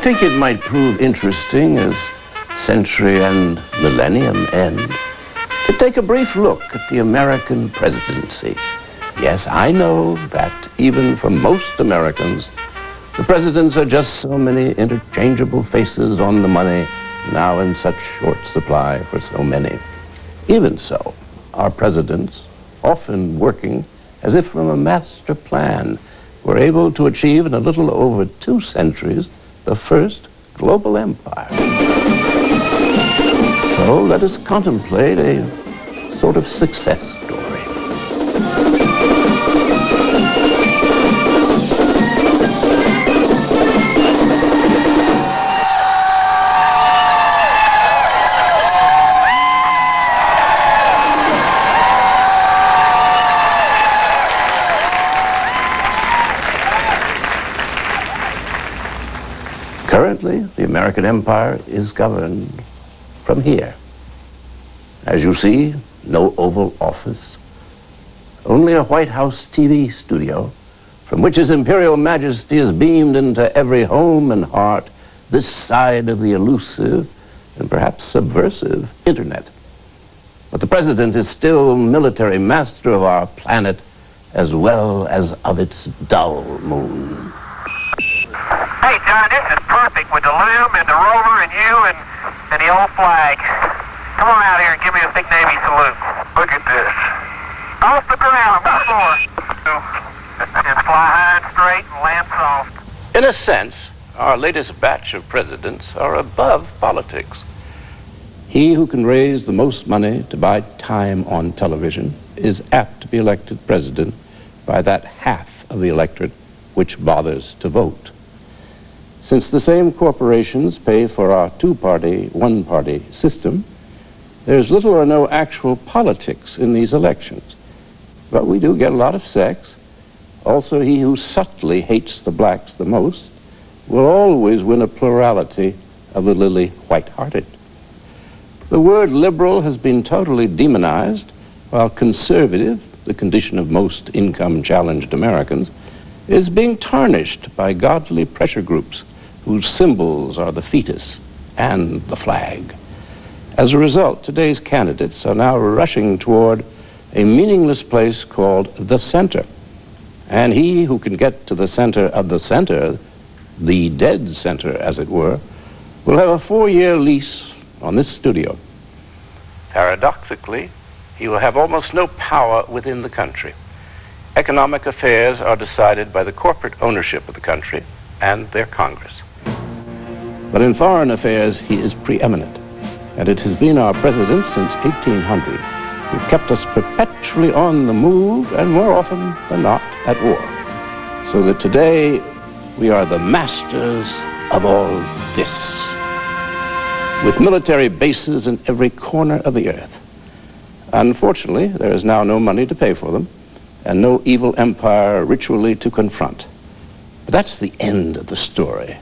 think it might prove interesting as century and millennium end to take a brief look at the American presidency. Yes, I know that even for most Americans, the presidents are just so many interchangeable faces on the money, now in such short supply for so many. Even so, our presidents, often working as if from a master plan, were able to achieve in a little over 2 centuries the first global empire. So let us contemplate a sort of success story. Currently, the American empire is governed from here. As you see, no Oval Office, only a White House TV studio from which His Imperial Majesty is beamed into every home and heart this side of the elusive and perhaps subversive internet. But the president is still military master of our planet as well as of its dull moon. Hey, John, this is perfect with the limb and the roller and you and the old flag. Come on out here and give me a big Navy salute. Look at this. Off the ground, one more. And fly high and straight and land soft. In a sense, our latest batch of presidents are above politics. He who can raise the most money to buy time on television is apt to be elected president by that half of the electorate which bothers to vote. Since the same corporations pay for our 2-party, 1-party system, there's little or no actual politics in these elections. But we do get a lot of sex. Also, he who subtly hates the blacks the most will always win a plurality of the lily white-hearted. The word liberal has been totally demonized, while conservative, the condition of most income-challenged Americans, is being tarnished by godly pressure groups whose symbols are the fetus and the flag. As a result, today's candidates are now rushing toward a meaningless place called the center. And he who can get to the center of the center, the dead center as it were, will have a 4-year lease on this studio. Paradoxically, he will have almost no power within the country. Economic affairs are decided by the corporate ownership of the country and their Congress. But in foreign affairs, he is preeminent. And it has been our president since 1800 who kept us perpetually on the move and more often than not at war. So that today we are the masters of all this, with military bases in every corner of the earth. Unfortunately, there is now no money to pay for them and no evil empire ritually to confront. But that's the end of the story.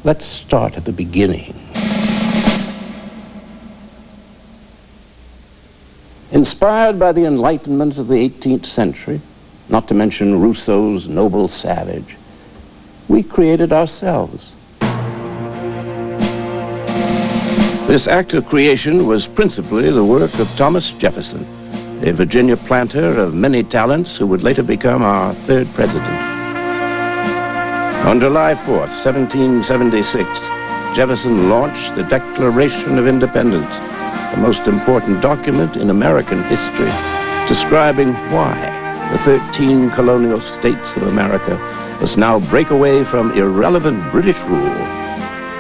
Let's start at the beginning. Inspired by the Enlightenment of the 18th century, not to mention Rousseau's Noble Savage, we created ourselves. This act of creation was principally the work of Thomas Jefferson, a Virginia planter of many talents who would later become our 3rd president. On July 4th, 1776, Jefferson launched the Declaration of Independence, the most important document in American history, describing why the 13 colonial states of America must now break away from irrelevant British rule,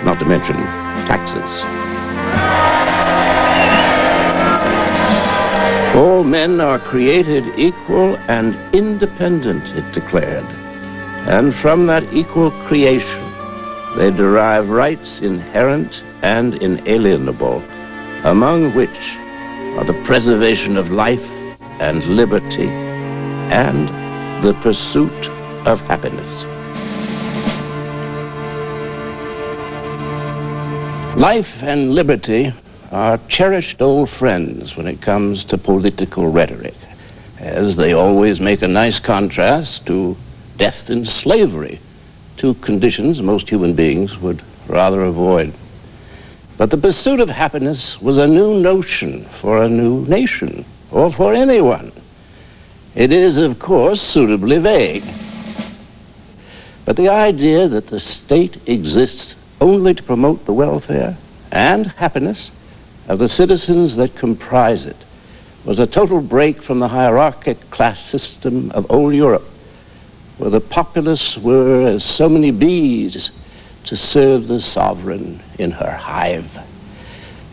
not to mention taxes. All men are created equal and independent, it declared. And from that equal creation, they derive rights inherent and inalienable, among which are the preservation of life and liberty and the pursuit of happiness. Life and liberty are cherished old friends when it comes to political rhetoric, as they always make a nice contrast to death and slavery, two conditions most human beings would rather avoid. But the pursuit of happiness was a new notion for a new nation, or for anyone. It is, of course, suitably vague. But the idea that the state exists only to promote the welfare and happiness of the citizens that comprise it was a total break from the hierarchic class system of old Europe, where the populace were as so many bees to serve the sovereign in her hive.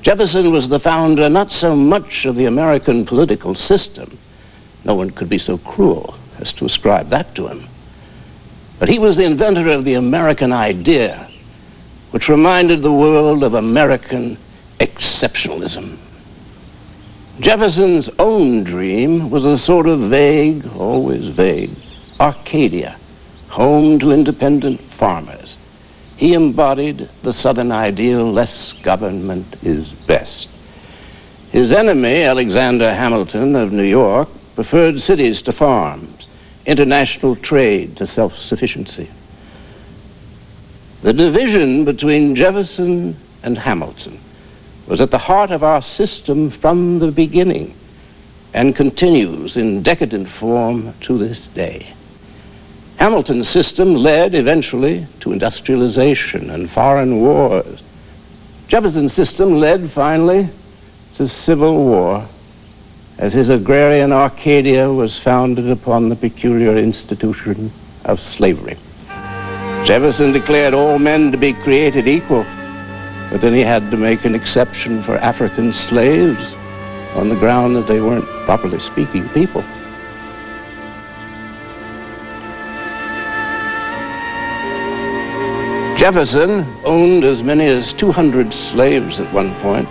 Jefferson was the founder not so much of the American political system. No one could be so cruel as to ascribe that to him. But he was the inventor of the American idea, which reminded the world of American exceptionalism. Jefferson's own dream was a sort of vague, always vague, Arcadia, home to independent farmers. He embodied the Southern ideal, less government is best. His enemy, Alexander Hamilton of New York, preferred cities to farms, international trade to self-sufficiency. The division between Jefferson and Hamilton was at the heart of our system from the beginning and continues in decadent form to this day. Hamilton's system led eventually to industrialization and foreign wars. Jefferson's system led finally to civil war, as his agrarian Arcadia was founded upon the peculiar institution of slavery. Jefferson declared all men to be created equal, but then he had to make an exception for African slaves on the ground that they weren't properly speaking people. Jefferson owned as many as 200 slaves at one point,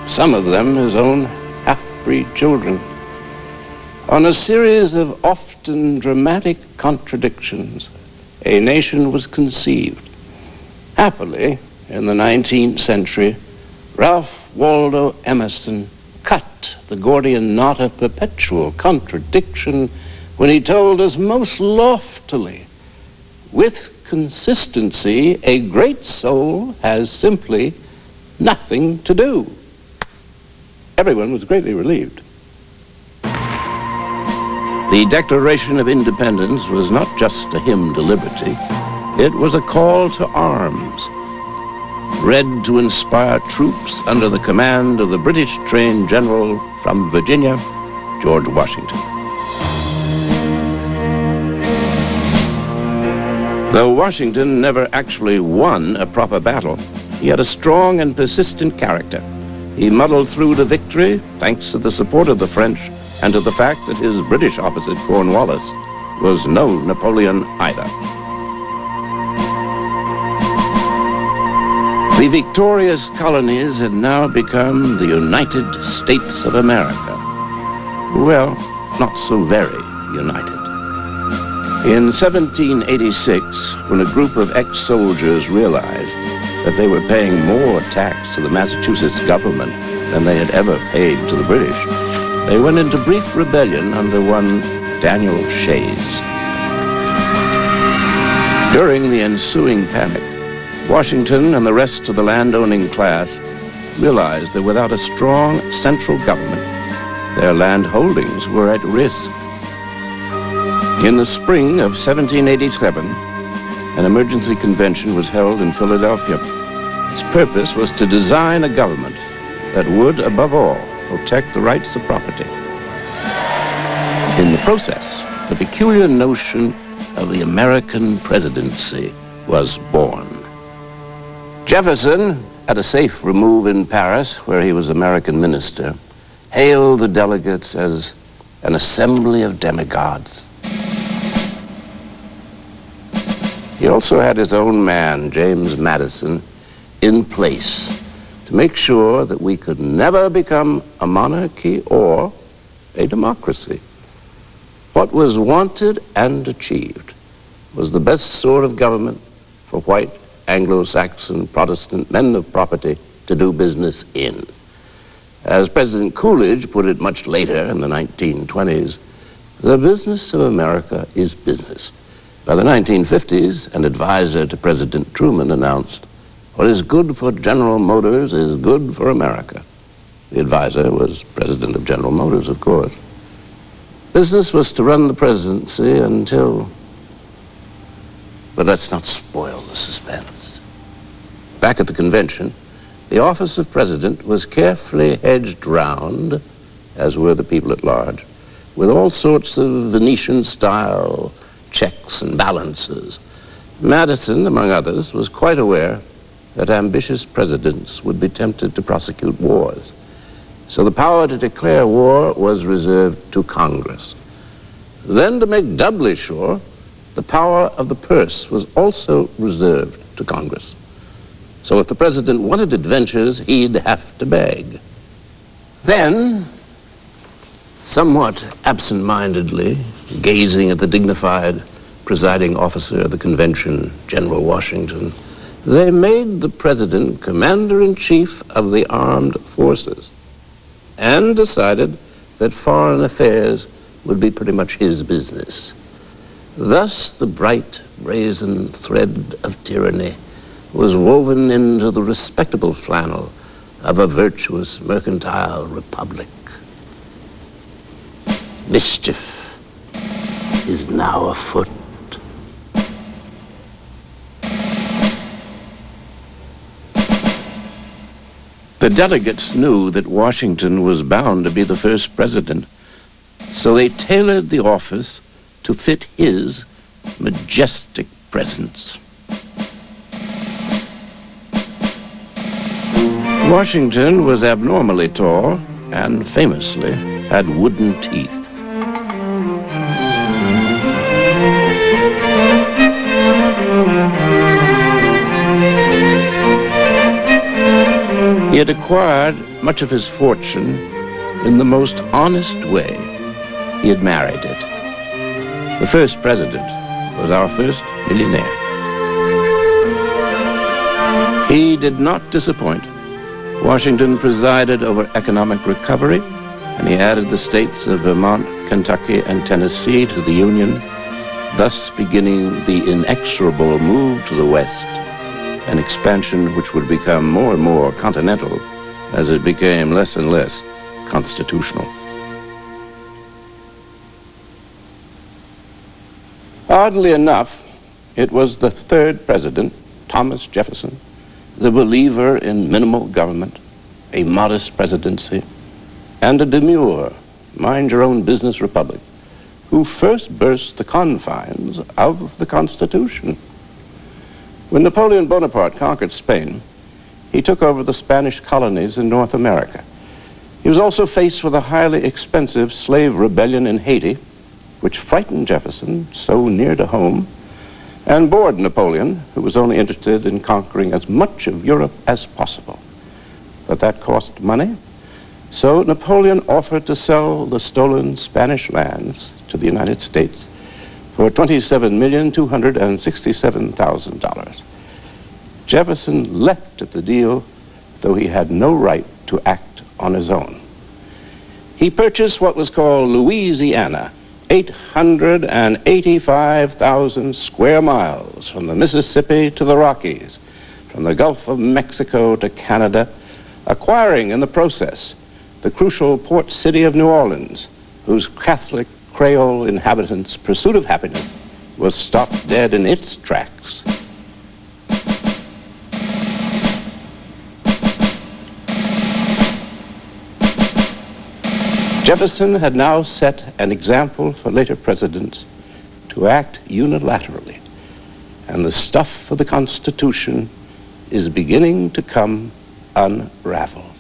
some of them his own half-breed children. On a series of often dramatic contradictions, a nation was conceived. Happily, in the 19th century, Ralph Waldo Emerson cut the Gordian knot of perpetual contradiction when he told us most loftily, with consistency, a great soul has simply nothing to do. Everyone was greatly relieved. The Declaration of Independence was not just a hymn to liberty, it was a call to arms, read to inspire troops under the command of the British-trained general from Virginia, George Washington. Though Washington never actually won a proper battle, he had a strong and persistent character. He muddled through to victory thanks to the support of the French and to the fact that his British opposite, Cornwallis, was no Napoleon either. The victorious colonies had now become the United States of America. Well, not so very united. In 1786, when a group of ex-soldiers realized that they were paying more tax to the Massachusetts government than they had ever paid to the British, they went into brief rebellion under one Daniel Shays. During the ensuing panic, Washington and the rest of the land-owning class realized that without a strong central government, their land holdings were at risk. In the spring of 1787, an emergency convention was held in Philadelphia. Its purpose was to design a government that would, above all, protect the rights of property. In the process, the peculiar notion of the American presidency was born. Jefferson, at a safe remove in Paris, where he was American minister, hailed the delegates as an assembly of demigods. He also had his own man, James Madison, in place to make sure that we could never become a monarchy or a democracy. What was wanted and achieved was the best sort of government for white, Anglo-Saxon, Protestant men of property to do business in. As President Coolidge put it much later in the 1920s, the business of America is business. By the 1950s, an advisor to President Truman announced, What is good for General Motors is good for America. The advisor was president of General Motors, of course. Business was to run the presidency until... But let's not spoil the suspense. Back at the convention, the office of president was carefully hedged round, as were the people at large, with all sorts of Venetian-style checks and balances. Madison, among others, was quite aware that ambitious presidents would be tempted to prosecute wars. So the power to declare war was reserved to Congress. Then, to make doubly sure, the power of the purse was also reserved to Congress. So if the president wanted adventures, he'd have to beg. Then, somewhat absent-mindedly, gazing at the dignified presiding officer of the convention, General Washington, they made the president commander-in-chief of the armed forces and decided that foreign affairs would be pretty much his business. Thus, the bright, brazen thread of tyranny was woven into the respectable flannel of a virtuous mercantile republic. Mischief is now afoot. The delegates knew that Washington was bound to be the first president, so they tailored the office to fit his majestic presence. Washington was abnormally tall and famously had wooden teeth. He had acquired much of his fortune in the most honest way. He had married it. The first president was our first millionaire. He did not disappoint. Washington presided over economic recovery, and he added the states of Vermont, Kentucky, and Tennessee to the Union, thus beginning the inexorable move to the West, an expansion which would become more and more continental as it became less and less constitutional. Oddly enough, it was the third president, Thomas Jefferson, the believer in minimal government, a modest presidency, and a demure, mind-your-own-business republic, who first burst the confines of the Constitution. When Napoleon Bonaparte conquered Spain, he took over the Spanish colonies in North America. He was also faced with a highly expensive slave rebellion in Haiti, which frightened Jefferson so near to home, and bored Napoleon, who was only interested in conquering as much of Europe as possible. But that cost money, so Napoleon offered to sell the stolen Spanish lands to the United States for $27,267,000. Jefferson leapt at the deal, though he had no right to act on his own. He purchased what was called Louisiana, 885,000 square miles from the Mississippi to the Rockies, from the Gulf of Mexico to Canada, acquiring in the process the crucial port city of New Orleans, whose Catholic Creole inhabitants' pursuit of happiness was stopped dead in its tracks. Jefferson had now set an example for later presidents to act unilaterally, and the stuff for the Constitution is beginning to come unraveled.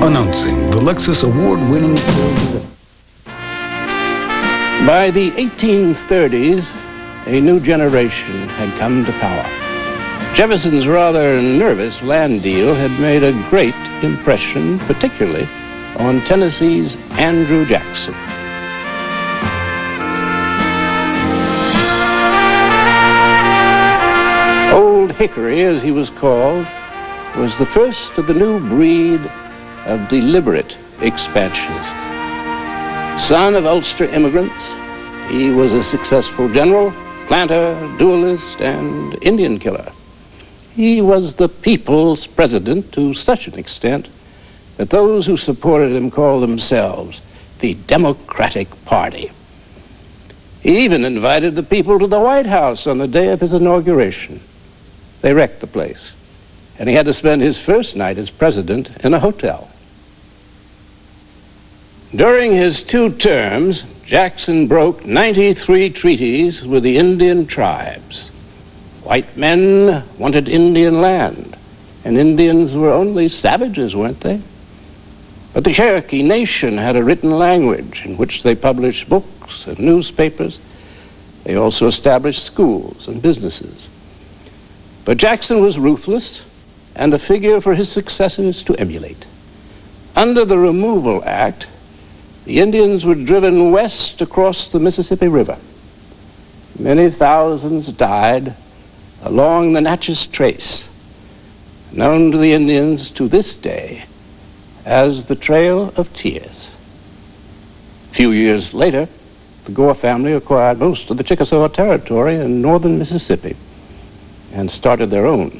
Announcing the Lexus award-winning... By the 1830s, a new generation had come to power. Jefferson's rather nervous land deal had made a great impression, particularly on Tennessee's Andrew Jackson. Old Hickory, as he was called, was the first of the new breed of deliberate expansionists. Son of Ulster immigrants, he was a successful general, planter, duelist, and Indian killer. He was the people's president to such an extent that those who supported him called themselves the Democratic Party. He even invited the people to the White House on the day of his inauguration. They wrecked the place, and he had to spend his first night as president in a hotel. During his 2 terms, Jackson broke 93 treaties with the Indian tribes. White men wanted Indian land, and Indians were only savages, weren't they? But the Cherokee Nation had a written language in which they published books and newspapers. They also established schools and businesses. But Jackson was ruthless and a figure for his successors to emulate. Under the Removal Act, the Indians were driven west across the Mississippi River. Many thousands died along the Natchez Trace, known to the Indians to this day as the Trail of Tears. A few years later, the Gore family acquired most of the Chickasaw territory in northern Mississippi and started their own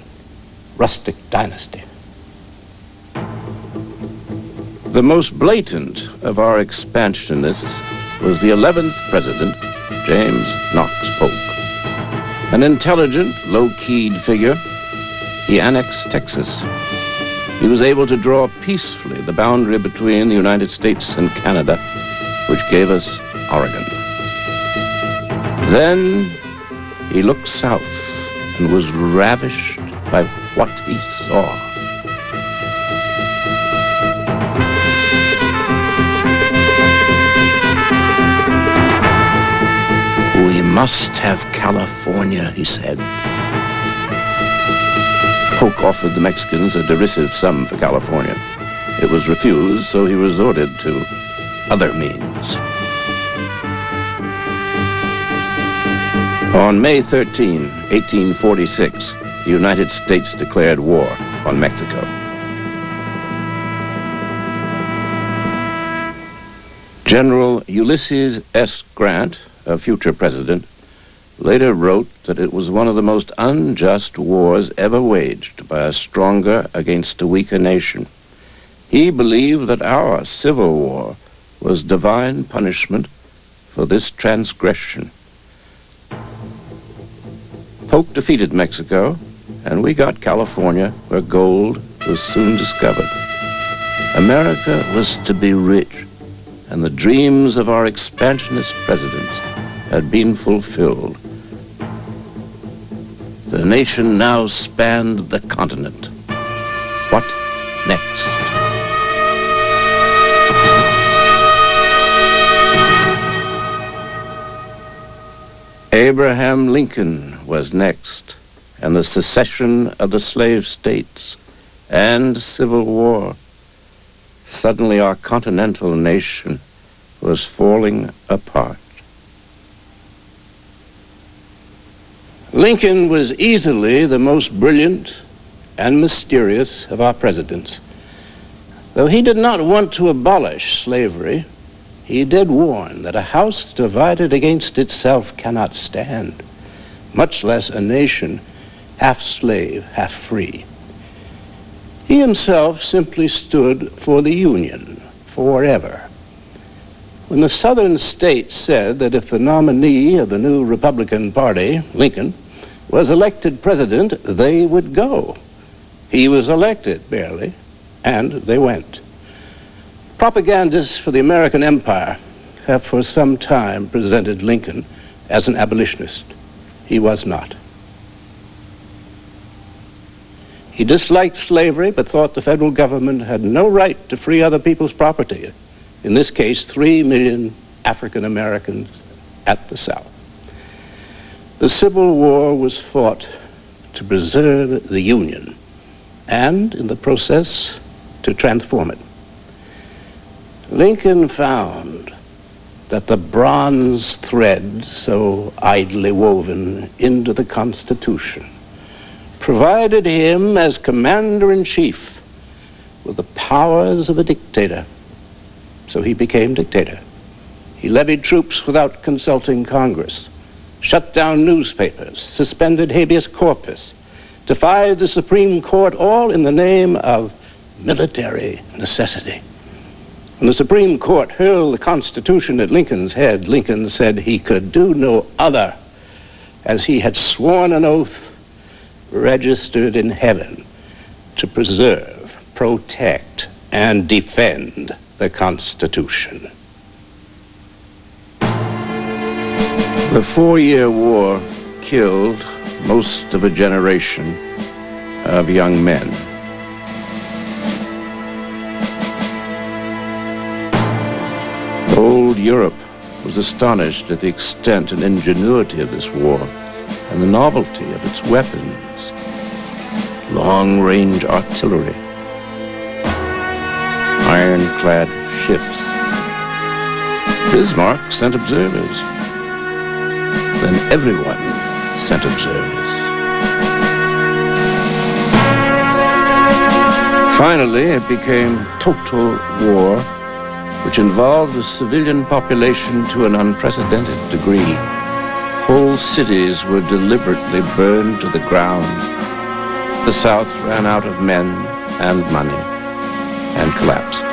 rustic dynasty. The most blatant of our expansionists was the 11th president, James Knox Polk. An intelligent, low-keyed figure, he annexed Texas. He was able to draw peacefully the boundary between the United States and Canada, which gave us Oregon. Then he looked south and was ravished by what he saw. We must have California, he said. Polk offered the Mexicans a derisive sum for California. It was refused, so he resorted to other means. On May 13, 1846, the United States declared war on Mexico. General Ulysses S. Grant, a future president, later wrote that it was one of the most unjust wars ever waged by a stronger against a weaker nation. He believed that our Civil War was divine punishment for this transgression. Polk defeated Mexico, and we got California, where gold was soon discovered. America was to be rich, and the dreams of our expansionist presidents had been fulfilled. The nation now spanned the continent. What next? Abraham Lincoln was next, and the secession of the slave states and civil war. Suddenly our continental nation was falling apart. Lincoln was easily the most brilliant and mysterious of our presidents. Though he did not want to abolish slavery, he did warn that a house divided against itself cannot stand, much less a nation half slave, half free. He himself simply stood for the Union forever. When the Southern states said that if the nominee of the new Republican Party, Lincoln, was elected president, they would go. He was elected, barely, and they went. Propagandists for the American empire have for some time presented Lincoln as an abolitionist. He was not. He disliked slavery, but thought the federal government had no right to free other people's property. In this case, 3 million African Americans at the South. The Civil War was fought to preserve the Union and, in the process, to transform it. Lincoln found that the bronze thread so idly woven into the Constitution provided him as commander-in-chief with the powers of a dictator. So he became dictator. He levied troops without consulting Congress, shut down newspapers, suspended habeas corpus, defied the Supreme Court, all in the name of military necessity. When the Supreme Court hurled the Constitution at Lincoln's head, Lincoln said he could do no other, as he had sworn an oath registered in heaven to preserve, protect, and defend the Constitution. The 4-year war killed most of a generation of young men. Old Europe was astonished at the extent and ingenuity of this war and the novelty of its weapons. Long-range artillery, ironclad ships. Bismarck sent observers. Then everyone sent observers. Finally, it became total war, which involved the civilian population to an unprecedented degree. Whole cities were deliberately burned to the ground. The South ran out of men and money and collapsed.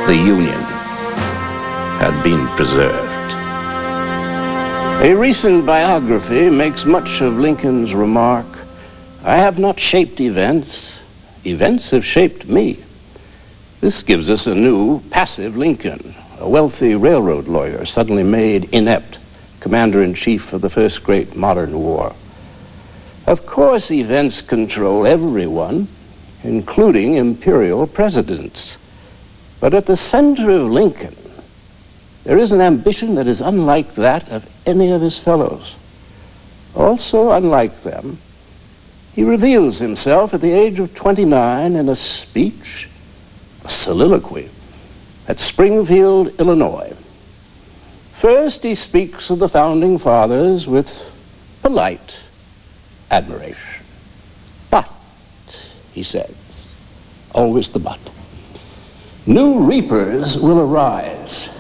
The Union had been preserved. A recent biography makes much of Lincoln's remark, "I have not shaped events, events have shaped me." This gives us a new, passive Lincoln, a wealthy railroad lawyer suddenly made inept commander-in-chief of the first great modern war. Of course, events control everyone, including imperial presidents. But at the center of Lincoln, there is an ambition that is unlike that of any of his fellows. Also unlike them, he reveals himself at the age of 29 in a speech, a soliloquy, at Springfield, Illinois. First, he speaks of the Founding Fathers with polite admiration. But, he says, always the but, new reapers will arise,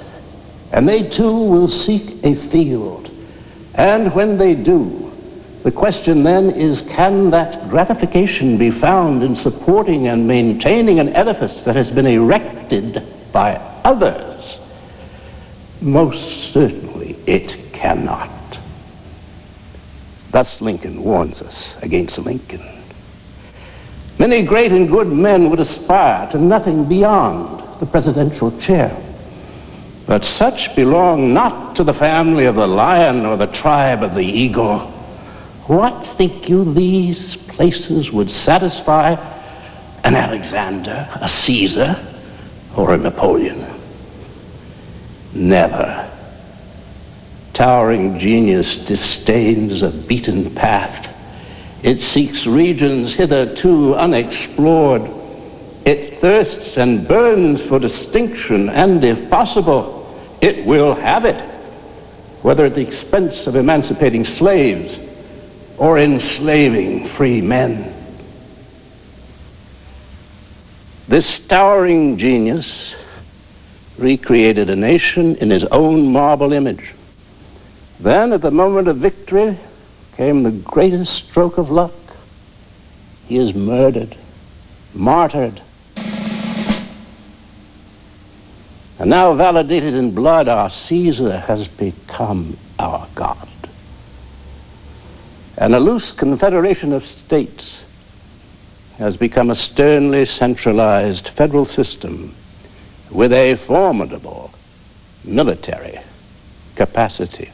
and they too will seek a field. And when they do, the question then is, can that gratification be found in supporting and maintaining an edifice that has been erected by others? Most certainly it cannot. Thus Lincoln warns us against Lincoln. Many great and good men would aspire to nothing beyond the presidential chair. But such belong not to the family of the lion or the tribe of the eagle. What think you these places would satisfy an Alexander, a Caesar, or a Napoleon? Never. Towering genius disdains a beaten path. It seeks regions hitherto unexplored. It thirsts and burns for distinction, and if possible, it will have it, whether at the expense of emancipating slaves or enslaving free men. This towering genius recreated a nation in his own marble image. Then, at the moment of victory, came the greatest stroke of luck. He is murdered, martyred. And now, validated in blood, our Caesar has become our God. And a loose confederation of states has become a sternly centralized federal system with a formidable military capacity.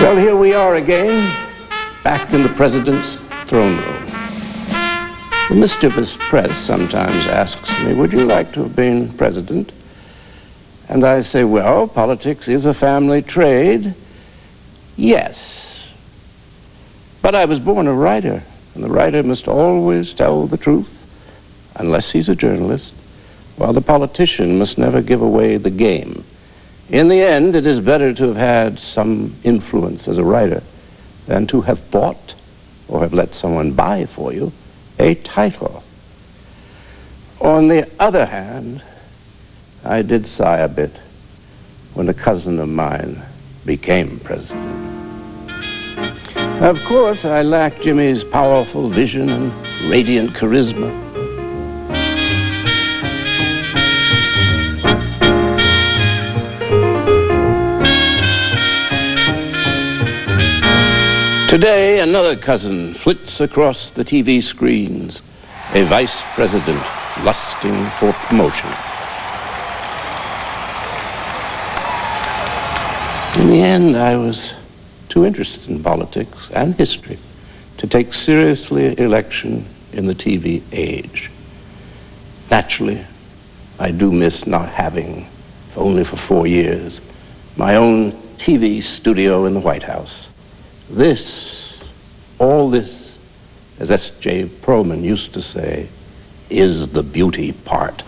Well, here we are again, back in the president's throne room. The mischievous press sometimes asks me, would you like to have been president? And I say, well, politics is a family trade. Yes. But I was born a writer, and the writer must always tell the truth, unless he's a journalist, while the politician must never give away the game. In the end, it is better to have had some influence as a writer than to have bought or have let someone buy for you a title. On the other hand, I did sigh a bit when a cousin of mine became president. Of course, I lacked Jimmy's powerful vision and radiant charisma. Today, another cousin flits across the TV screens, a vice president lusting for promotion. In the end, I was too interested in politics and history to take seriously election in the TV age. Naturally, I do miss not having, only for 4 years, my own TV studio in the White House. All this, as S.J. Perlman used to say, is the beauty part.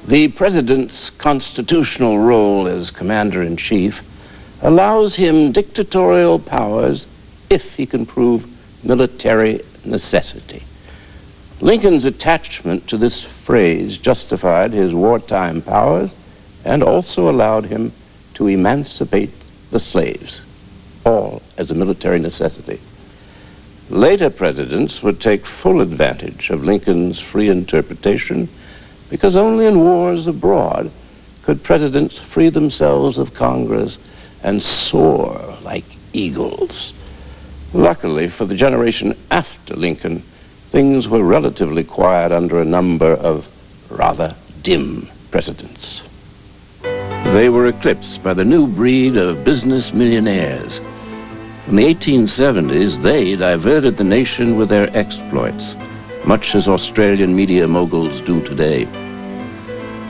The president's constitutional role as commander-in-chief allows him dictatorial powers if he can prove military necessity. Lincoln's attachment to this phrase justified his wartime powers and also allowed him to emancipate the slaves, all as a military necessity. Later presidents would take full advantage of Lincoln's free interpretation because only in wars abroad could presidents free themselves of Congress and soar like eagles. Luckily for the generation after Lincoln, things were relatively quiet under a number of rather dim presidents. They were eclipsed by the new breed of business millionaires. In the 1870s, they diverted the nation with their exploits, much as Australian media moguls do today.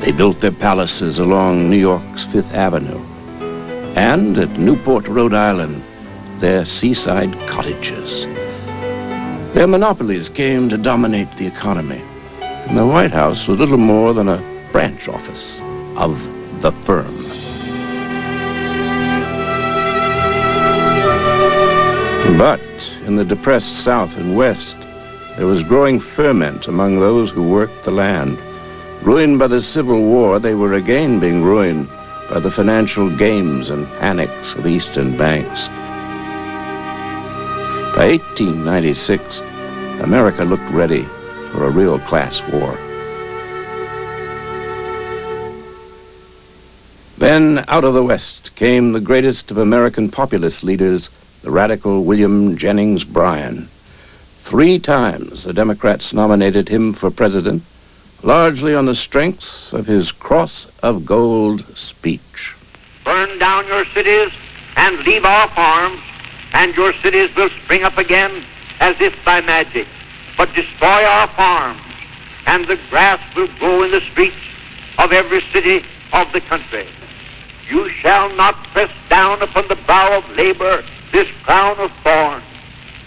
They built their palaces along New York's Fifth Avenue, and at Newport, Rhode Island, their seaside cottages. Their monopolies came to dominate the economy, and the White House was little more than a branch office of the firm. But in the depressed South and West, there was growing ferment among those who worked the land. Ruined by the Civil War, they were again being ruined by the financial games and panics of Eastern banks. By 1896, America looked ready for a real class war. Then, out of the West, came the greatest of American populist leaders, the radical William Jennings Bryan. 3 times the Democrats nominated him for president, largely on the strength of his Cross of Gold speech. Burn down your cities and leave our farms, and your cities will spring up again as if by magic. But destroy our farms, and the grass will grow in the streets of every city of the country. You shall not press down upon the brow of labor this crown of thorns.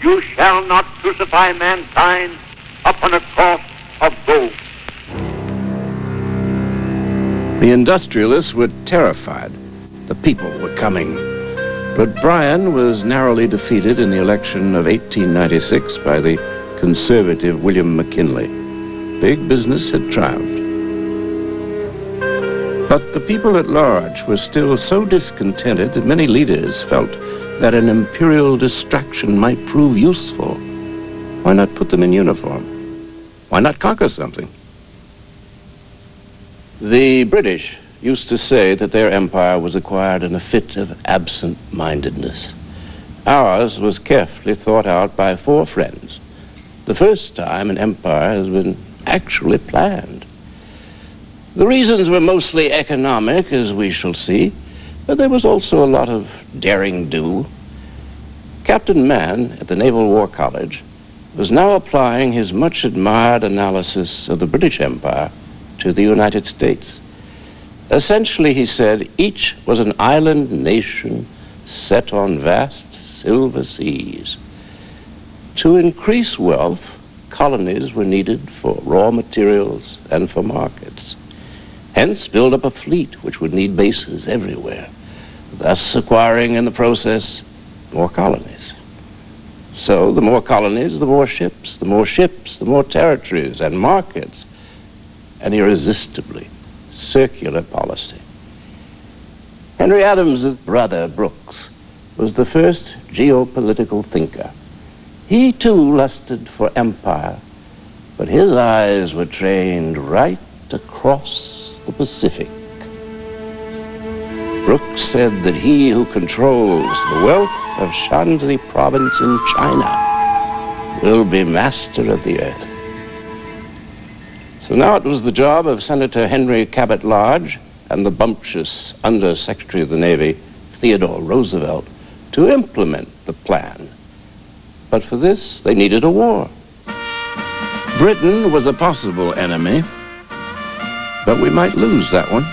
You shall not crucify mankind upon a cross of gold. The industrialists were terrified. The people were coming. But Bryan was narrowly defeated in the election of 1896 by the conservative William McKinley. Big business had triumphed. But the people at large were still so discontented that many leaders felt that an imperial distraction might prove useful, why not put them in uniform? Why not conquer something? The British used to say that their empire was acquired in a fit of absent-mindedness. Ours was carefully thought out by four friends. The first time an empire has been actually planned. The reasons were mostly economic, as we shall see, but there was also a lot of daring-do. Captain Mann at the Naval War College was now applying his much-admired analysis of the British Empire to the United States. Essentially, he said, each was an island nation set on vast silver seas. To increase wealth, colonies were needed for raw materials and for markets. Hence, build up a fleet which would need bases everywhere, thus acquiring in the process more colonies. So the more colonies, the more ships, the more territories and markets, and irresistibly circular policy. Henry Adams' brother, Brooks, was the first geopolitical thinker. He too lusted for empire, but his eyes were trained right across the Pacific. Brooks said that he who controls the wealth of Shanxi province in China will be master of the earth. So now it was the job of Senator Henry Cabot Lodge and the bumptious Under-Secretary of the Navy, Theodore Roosevelt, to implement the plan. But for this, they needed a war. Britain was a possible enemy, but we might lose that one.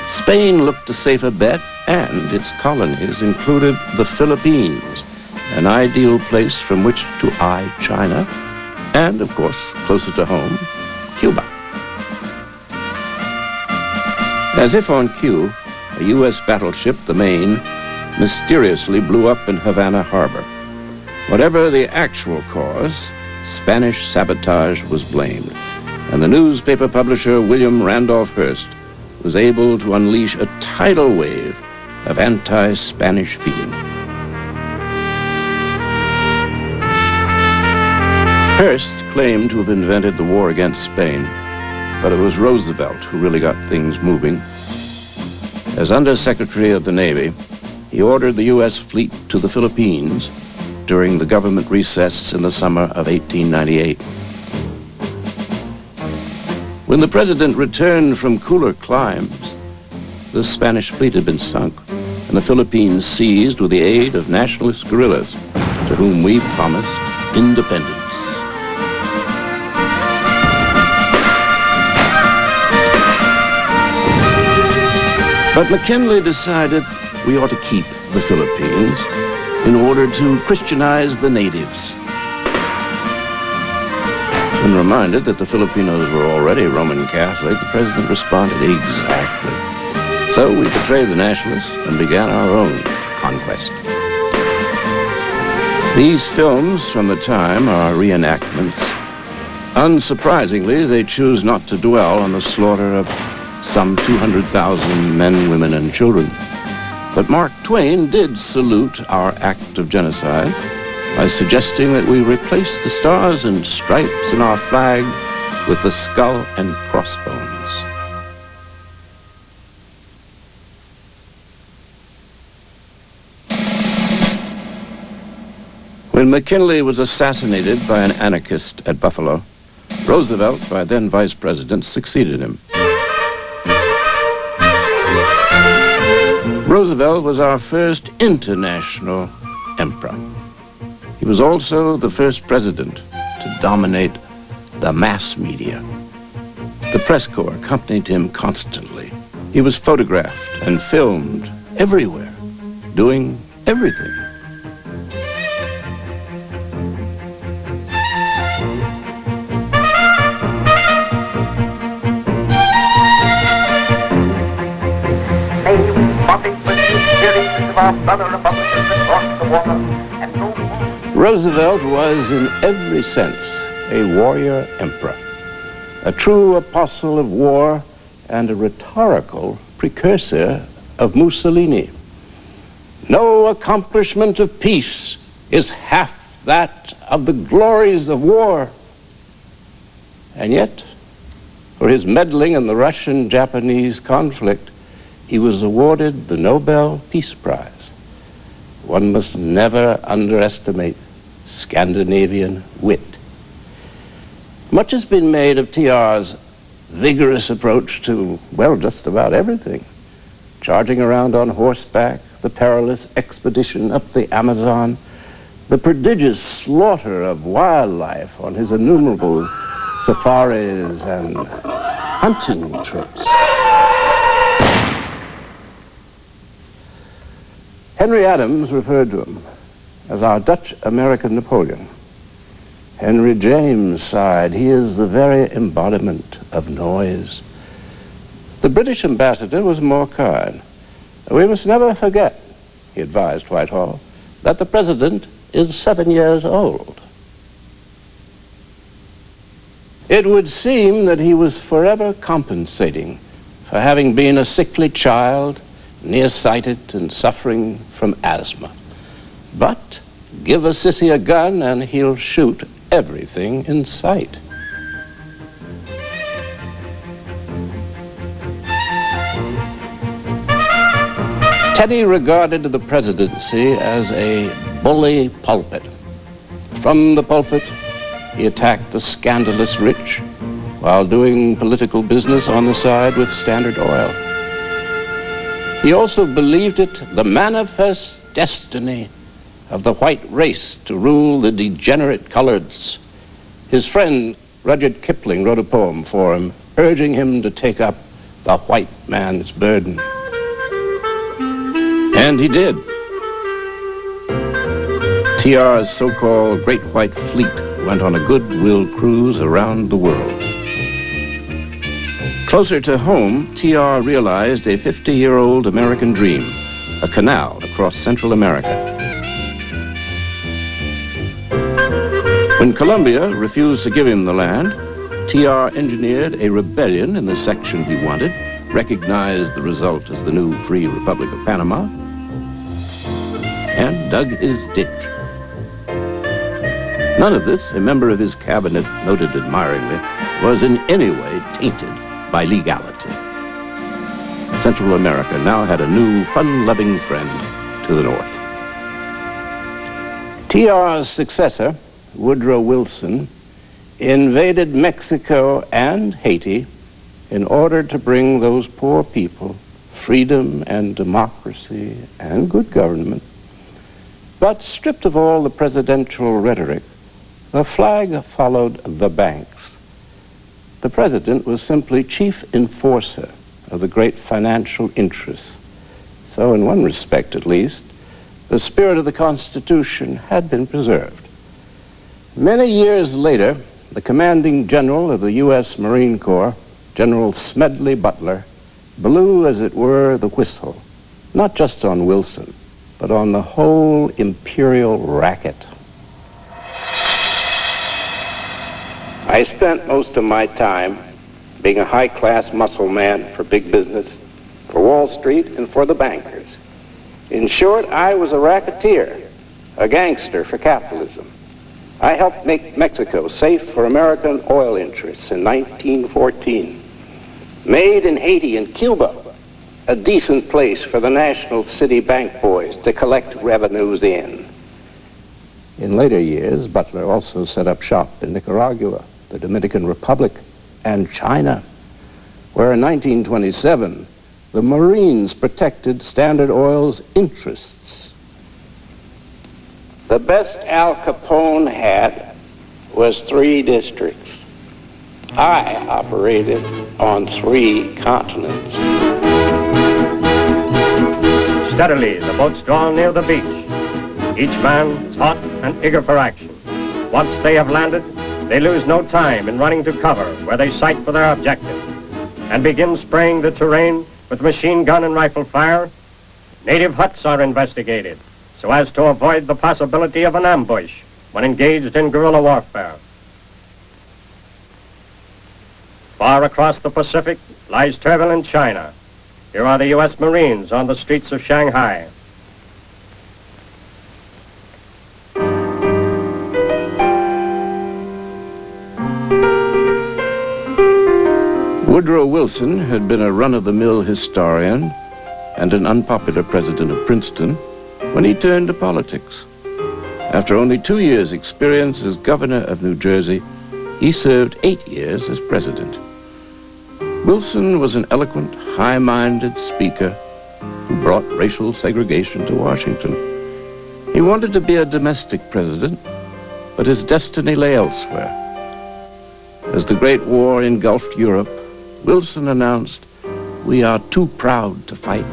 Spain looked a safer bet, and its colonies included the Philippines, an ideal place from which to eye China, and, of course, closer to home, Cuba. As if on cue, a U.S. battleship, the Maine, mysteriously blew up in Havana Harbor. Whatever the actual cause, Spanish sabotage was blamed, and the newspaper publisher William Randolph Hearst was able to unleash a tidal wave of anti-Spanish feeling. Hearst claimed to have invented the war against Spain, but it was Roosevelt who really got things moving. As Under-Secretary of the Navy, he ordered the U.S. fleet to the Philippines during the government recess in the summer of 1898. When the president returned from cooler climes, the Spanish fleet had been sunk and the Philippines seized with the aid of nationalist guerrillas to whom we promised independence. But McKinley decided we ought to keep the Philippines in order to Christianize the natives. When reminded that the Filipinos were already Roman Catholic, the president responded, exactly. So we betrayed the nationalists and began our own conquest. These films from the time are reenactments. Unsurprisingly, they choose not to dwell on the slaughter of some 200,000 men, women, and children. But Mark Twain did salute our act of genocide by suggesting that we replace the stars and stripes in our flag with the skull and crossbones. When McKinley was assassinated by an anarchist at Buffalo, Roosevelt, by then vice president, succeeded him. Roosevelt was our first international emperor. He was also the first president to dominate the mass media. The press corps accompanied him constantly. He was photographed and filmed everywhere, doing everything. Roosevelt was, in every sense, a warrior emperor, a true apostle of war and a rhetorical precursor of Mussolini. No accomplishment of peace is half that of the glories of war. And yet, for his meddling in the Russian-Japanese conflict, he was awarded the Nobel Peace Prize. One must never underestimate Scandinavian wit. Much has been made of TR's vigorous approach to, well, just about everything. Charging around on horseback, the perilous expedition up the Amazon, the prodigious slaughter of wildlife on his innumerable safaris and hunting trips. Henry Adams referred to him as our Dutch-American Napoleon. Henry James sighed, he is the very embodiment of noise. The British ambassador was more kind. We must never forget, he advised Whitehall, that the president is 7 years old. It would seem that he was forever compensating for having been a sickly child, nearsighted and suffering from asthma. But give a sissy a gun and he'll shoot everything in sight. Teddy regarded the presidency as a bully pulpit. From the pulpit, he attacked the scandalous rich while doing political business on the side with Standard Oil. He also believed it the manifest destiny of the white race to rule the degenerate coloreds. His friend Rudyard Kipling wrote a poem for him, urging him to take up the white man's burden. And he did. TR's so-called Great White Fleet went on a goodwill cruise around the world. Closer to home, TR realized a 50-year-old American dream, a canal across Central America. When Colombia refused to give him the land, TR engineered a rebellion in the section he wanted, recognized the result as the new Free Republic of Panama, and dug his ditch. None of this, a member of his cabinet noted admiringly, was in any way tainted by legality. Central America now had a new, fun-loving friend to the north. TR's successor, Woodrow Wilson, invaded Mexico and Haiti in order to bring those poor people freedom and democracy and good government. But stripped of all the presidential rhetoric, the flag followed the banks. The president was simply chief enforcer of the great financial interests. So in one respect, at least, the spirit of the Constitution had been preserved. Many years later, the commanding general of the U.S. Marine Corps, General Smedley Butler, blew, as it were, the whistle, not just on Wilson, but on the whole imperial racket. I spent most of my time being a high-class muscle man for big business, for Wall Street, and for the bankers. In short, I was a racketeer, a gangster for capitalism. I helped make Mexico safe for American oil interests in 1914. Made in Haiti and Cuba a decent place for the national city bank boys to collect revenues in. In later years, Butler also set up shop in Nicaragua, the Dominican Republic, and China, where in 1927, the Marines protected Standard Oil's interests. The best Al Capone had was 3 districts. I operated on 3 continents. Steadily, the boats draw near the beach. Each man is hot and eager for action. Once they have landed, they lose no time in running to cover where they sight for their objective and begin spraying the terrain with machine gun and rifle fire. Native huts are investigated so as to avoid the possibility of an ambush when engaged in guerrilla warfare. Far across the Pacific lies turbulent China. Here are the U.S. Marines on the streets of Shanghai. Woodrow Wilson had been a run-of-the-mill historian and an unpopular president of Princeton when he turned to politics. After only 2 years' experience as governor of New Jersey, he served 8 years as president. Wilson was an eloquent, high-minded speaker who brought racial segregation to Washington. He wanted to be a domestic president, but his destiny lay elsewhere. As the Great War engulfed Europe, Wilson announced, "We are too proud to fight."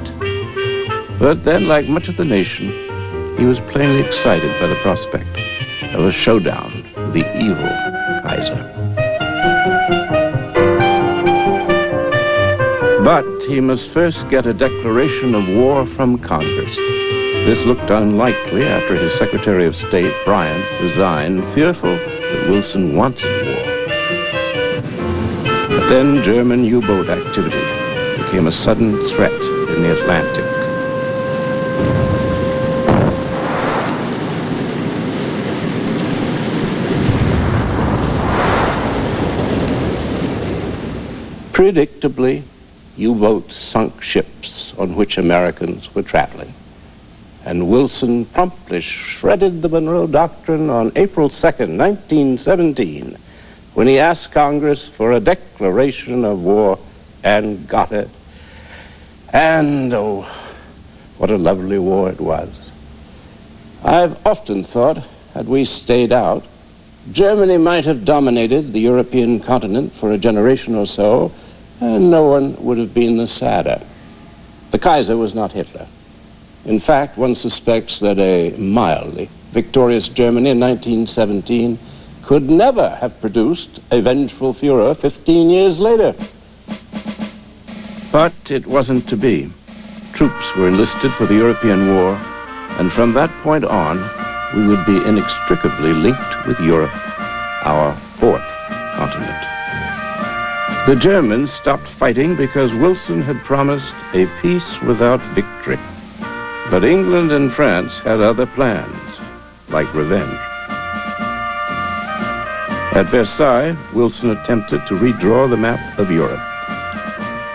But then, like much of the nation, he was plainly excited by the prospect of a showdown with the evil Kaiser. But he must first get a declaration of war from Congress. This looked unlikely after his Secretary of State, Bryan, resigned, fearful that Wilson wanted war. But then German U-boat activity became a sudden threat in the Atlantic. Predictably, U-boats sunk ships on which Americans were traveling. And Wilson promptly shredded the Monroe Doctrine on April 2nd, 1917, when he asked Congress for a declaration of war and got it. And, oh, what a lovely war it was. I've often thought, had we stayed out, Germany might have dominated the European continent for a generation or so, and no one would have been the sadder. The Kaiser was not Hitler. In fact, one suspects that a mildly victorious Germany in 1917 could never have produced a vengeful Führer 15 years later. But it wasn't to be. Troops were enlisted for the European War, and from that point on, we would be inextricably linked with Europe, our fourth continent. The Germans stopped fighting because Wilson had promised a peace without victory. But England and France had other plans, like revenge. At Versailles, Wilson attempted to redraw the map of Europe.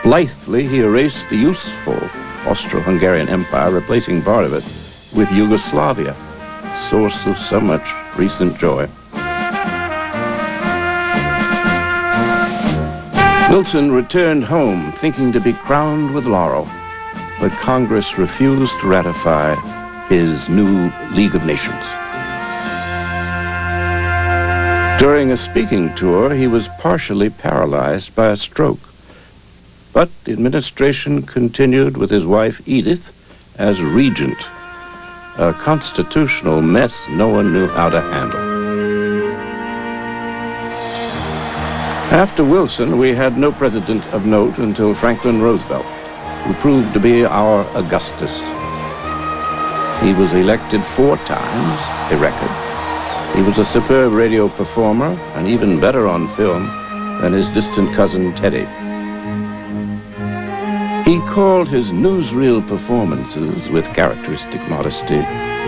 Blithely, he erased the useful Austro-Hungarian Empire, replacing part of it with Yugoslavia, source of so much recent joy. Wilson returned home thinking to be crowned with laurel, but Congress refused to ratify his new League of Nations. During a speaking tour, he was partially paralyzed by a stroke, but the administration continued with his wife Edith as regent, a constitutional mess no one knew how to handle. After Wilson, we had no president of note until Franklin Roosevelt, who proved to be our Augustus. He was elected 4 times, a record. He was a superb radio performer, and even better on film than his distant cousin Teddy. He called his newsreel performances, with characteristic modesty,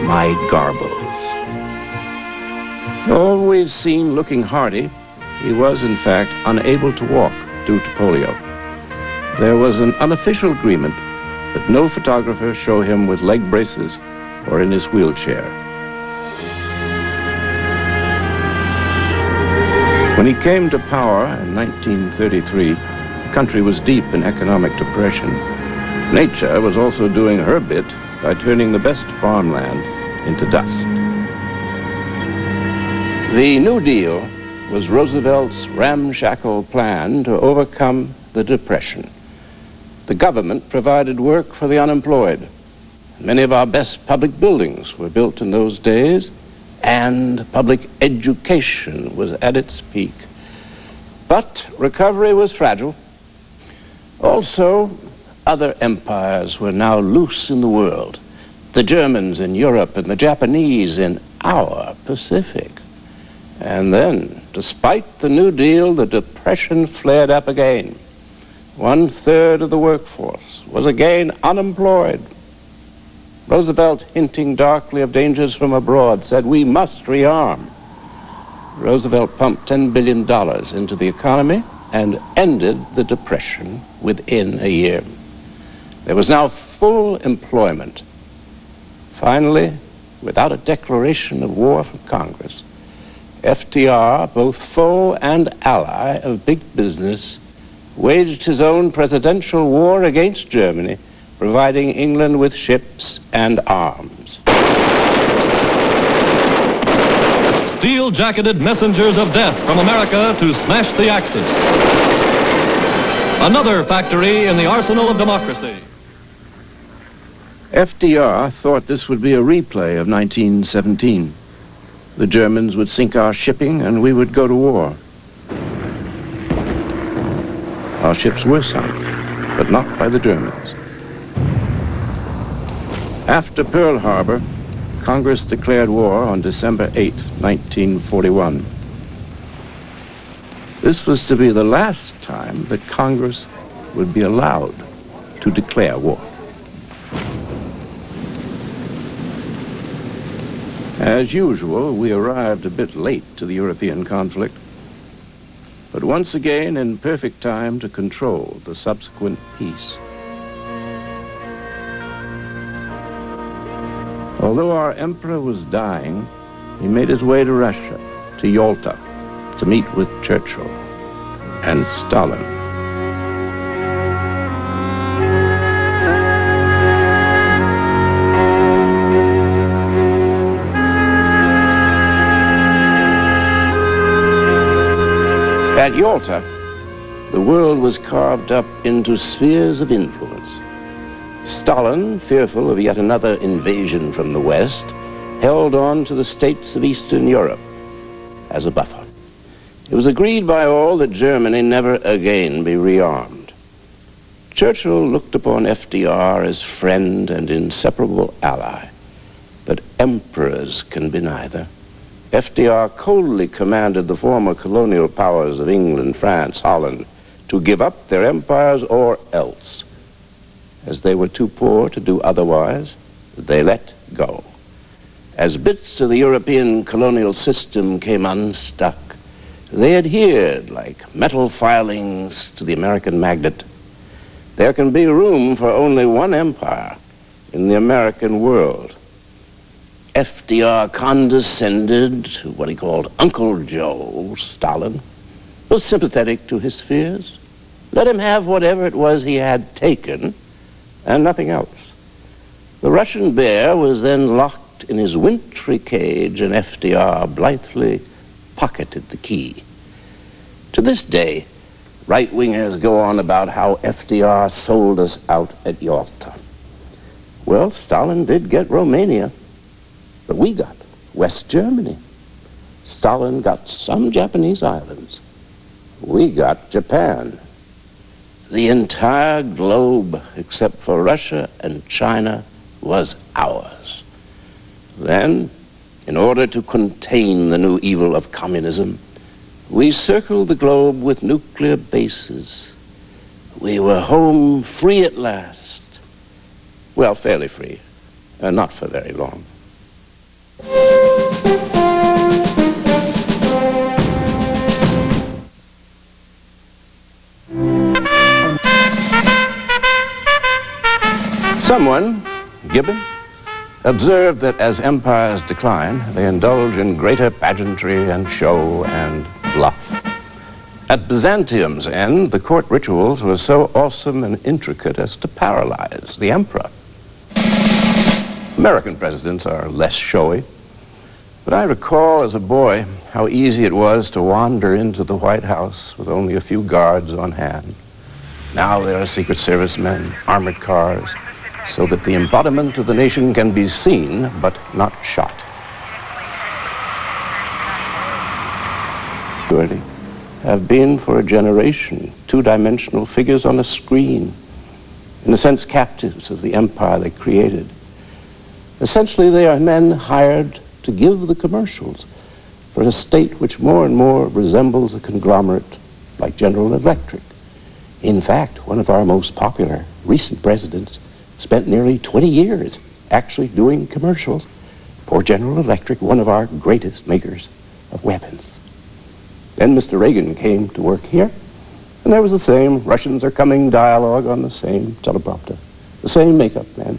my garbles. Always seen looking hearty, he was, in fact, unable to walk due to polio. There was an unofficial agreement that no photographer show him with leg braces or in his wheelchair. When he came to power in 1933, the country was deep in economic depression. Nature was also doing her bit by turning the best farmland into dust. The New Deal was Roosevelt's ramshackle plan to overcome the Depression. The government provided work for the unemployed. Many of our best public buildings were built in those days, and public education was at its peak. But recovery was fragile. Also, other empires were now loose in the world. The Germans in Europe and the Japanese in our Pacific. And then, despite the New Deal, the Depression flared up again. 1/3 of the workforce was again unemployed. Roosevelt, hinting darkly of dangers from abroad, said, "We must rearm." Roosevelt pumped $10 billion into the economy, and ended the Depression within a year. There was now full employment. Finally, without a declaration of war from Congress, FDR, both foe and ally of big business, waged his own presidential war against Germany, providing England with ships and arms. Steel-jacketed messengers of death from America to smash the Axis. Another factory in the arsenal of democracy. FDR thought this would be a replay of 1917. The Germans would sink our shipping and we would go to war. Our ships were sunk, but not by the Germans. After Pearl Harbor, Congress declared war on December 8, 1941. This was to be the last time that Congress would be allowed to declare war. As usual, we arrived a bit late to the European conflict, but once again in perfect time to control the subsequent peace. Although our emperor was dying, he made his way to Russia, to Yalta, to meet with Churchill and Stalin. At Yalta, the world was carved up into spheres of influence. Stalin, fearful of yet another invasion from the West, held on to the states of Eastern Europe as a buffer. It was agreed by all that Germany never again be rearmed. Churchill looked upon FDR as friend and inseparable ally, but emperors can be neither. FDR coldly commanded the former colonial powers of England, France, Holland to give up their empires or else. As they were too poor to do otherwise, they let go. As bits of the European colonial system came unstuck, they adhered like metal filings to the American magnet. There can be room for only one empire in the American world. FDR condescended to what he called Uncle Joe, Stalin, was sympathetic to his fears. Let him have whatever it was he had taken and nothing else. The Russian bear was then locked in his wintry cage and FDR blithely pocketed the key. To this day, right-wingers go on about how FDR sold us out at Yalta. Well, Stalin did get Romania, but we got West Germany. Stalin got some Japanese islands. We got Japan. The entire globe, except for Russia and China, was ours. Then, in order to contain the new evil of communism, we circled the globe with nuclear bases. We were home free at last. Well, fairly free, not for very long. Someone, Gibbon, observed that as empires decline, they indulge in greater pageantry and show and bluff. At Byzantium's end, the court rituals were so awesome and intricate as to paralyze the emperor. American presidents are less showy, but I recall as a boy how easy it was to wander into the White House with only a few guards on hand. Now there are Secret Service men, armored cars, so that the embodiment of the nation can be seen, but not shot. Have been for a generation two-dimensional figures on a screen, in a sense captives of the empire they created. Essentially, they are men hired to give the commercials for a state which more and more resembles a conglomerate like General Electric. In fact, one of our most popular recent presidents spent nearly 20 years actually doing commercials for General Electric, one of our greatest makers of weapons. Then Mr. Reagan came to work here, And there was the same Russians are coming dialogue on the same teleprompter. The same makeup man.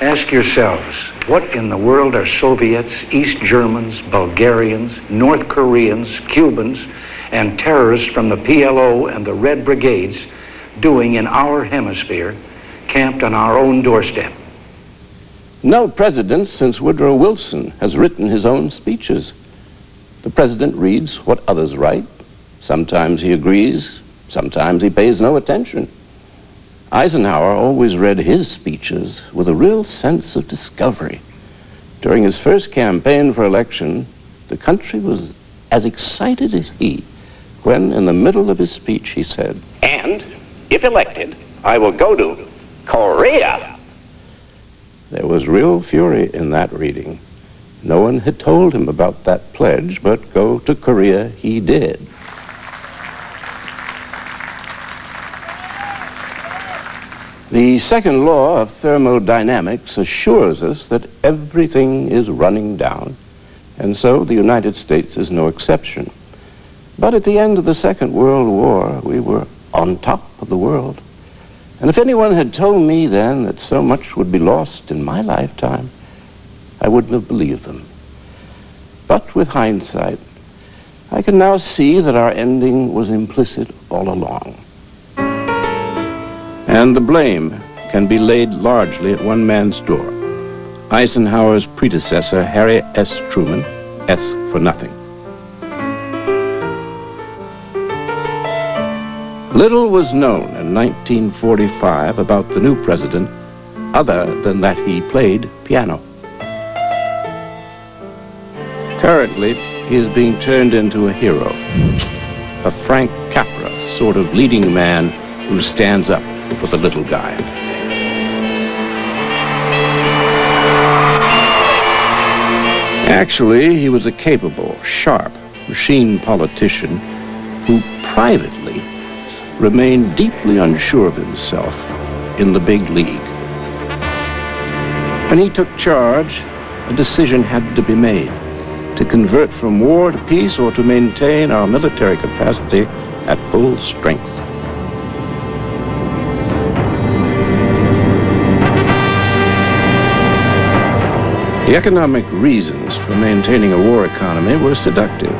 Ask yourselves, what in the world are Soviets, East Germans, Bulgarians, North Koreans, Cubans, and terrorists from the PLO and the Red Brigades doing in our hemisphere, camped on our own doorstep? No president since Woodrow Wilson has written his own speeches. The president reads what others write. Sometimes he agrees, sometimes he pays no attention. Eisenhower always read his speeches with a real sense of discovery. During his first campaign for election, the country was as excited as he when, in the middle of his speech, he said, "And, if elected, I will go to Korea." There was real fury in that reading. No one had told him about that pledge, but go to Korea he did. The second law of thermodynamics assures us that everything is running down, and so the United States is no exception. But at the end of the Second World War, we were on top of the world. And if anyone had told me then that so much would be lost in my lifetime, I wouldn't have believed them. But with hindsight, I can now see that our ending was implicit all along. And the blame can be laid largely at one man's door. Eisenhower's predecessor, Harry S. Truman, S for nothing. Little was known in 1945 about the new president other than that he played piano. Currently, he is being turned into a hero, a Frank Capra sort of leading man who stands up for the little guy. Actually, he was a capable, sharp, machine politician who privately remained deeply unsure of himself in the big league. When he took charge, a decision had to be made to convert from war to peace or to maintain our military capacity at full strength. The economic reasons for maintaining a war economy were seductive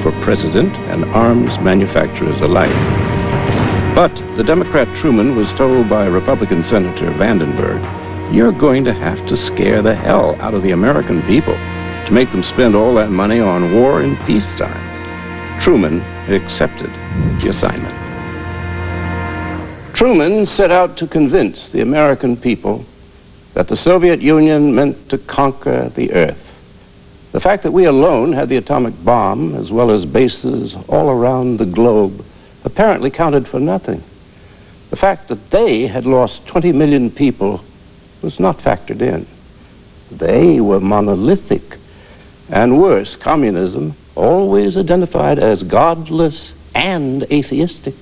for president and arms manufacturers alike. But the Democrat Truman was told by Republican Senator Vandenberg, "You're going to have to scare the hell out of the American people to make them spend all that money on war in peacetime." Truman accepted the assignment. Truman set out to convince the American people that the Soviet Union meant to conquer the earth. The fact that we alone had the atomic bomb, as well as bases all around the globe, apparently counted for nothing. The fact that they had lost 20 million people was not factored in. They were monolithic. And worse, communism, always identified as godless and atheistic,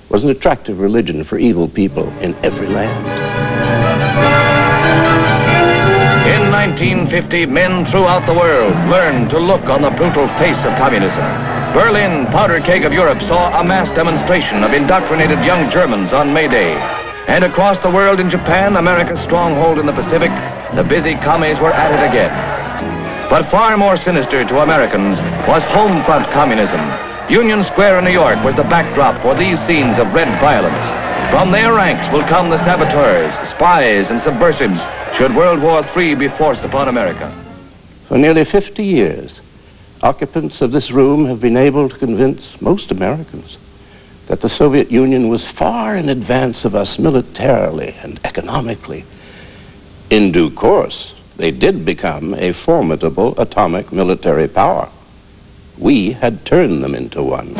was an attractive religion for evil people in every land. In 1950, men throughout the world learned to look on the brutal face of communism. Berlin, powder keg of Europe, saw a mass demonstration of indoctrinated young Germans on May Day. And across the world in Japan, America's stronghold in the Pacific, the busy commies were at it again. But far more sinister to Americans was home front communism. Union Square in New York was the backdrop for these scenes of red violence. From their ranks will come the saboteurs, spies, and subversives should World War III be forced upon America. For nearly 50 years, occupants of this room have been able to convince most Americans that the Soviet Union was far in advance of us militarily and economically. In due course, they did become a formidable atomic military power. We had turned them into one.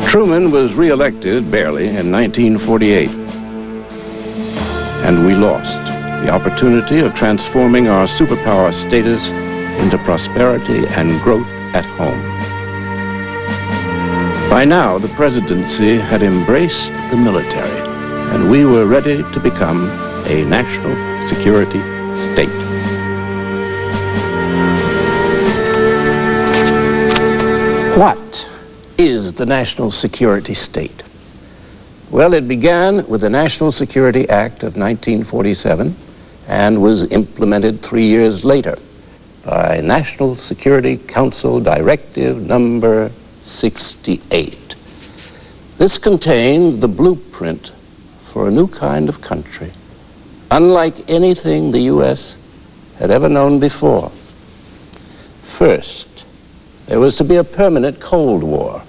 Truman was re-elected barely in 1948, and we lost the opportunity of transforming our superpower status into prosperity and growth at home. By now, the presidency had embraced the military, and we were ready to become a national security state. What is the national security state? Well, it began with the National Security Act of 1947 and was implemented 3 years later by National Security Council Directive number 68. This contained the blueprint for a new kind of country, unlike anything the U.S. had ever known before. First, there was to be a permanent Cold War.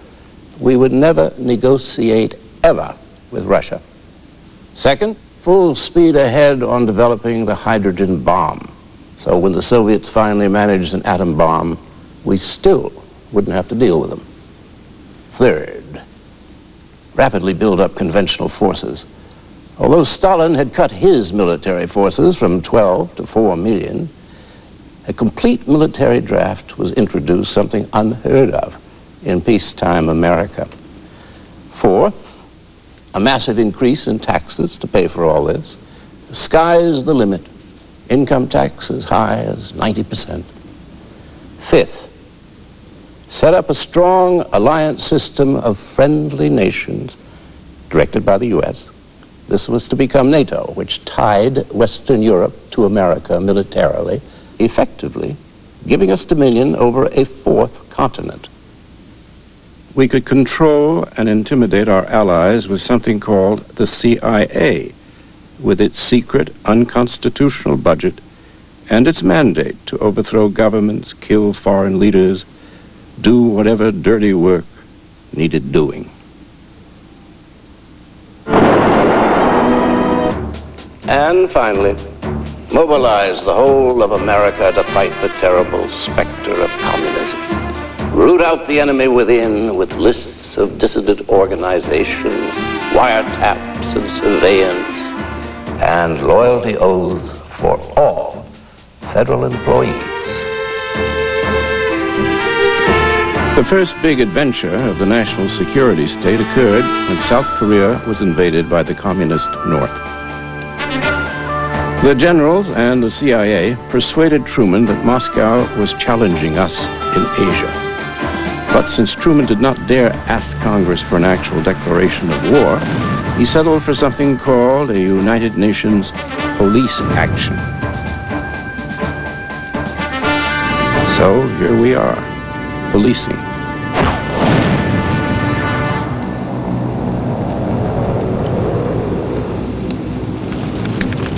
We would never negotiate ever with Russia. Second, full speed ahead on developing the hydrogen bomb. So when the Soviets finally managed an atom bomb, we still wouldn't have to deal with them. Third, rapidly build up conventional forces. Although Stalin had cut his military forces from 12 to 4 million, a complete military draft was introduced, something unheard of in peacetime America. Fourth, a massive increase in taxes to pay for all this. The sky's the limit. Income tax as high as 90%. Fifth, set up a strong alliance system of friendly nations directed by the U.S. This was to become NATO, which tied Western Europe to America militarily, effectively giving us dominion over a fourth continent. We could control and intimidate our allies with something called the CIA, with its secret, unconstitutional budget and its mandate to overthrow governments, kill foreign leaders, do whatever dirty work needed doing. And finally, mobilize the whole of America to fight the terrible specter of communism. Root out the enemy within with lists of dissident organizations, wiretaps and surveillance, and loyalty oaths for all federal employees. The first big adventure of the national security state occurred when South Korea was invaded by the communist North. The generals and the CIA persuaded Truman that Moscow was challenging us in Asia. But since Truman did not dare ask Congress for an actual declaration of war, he settled for something called a United Nations police action. So here we are, policing.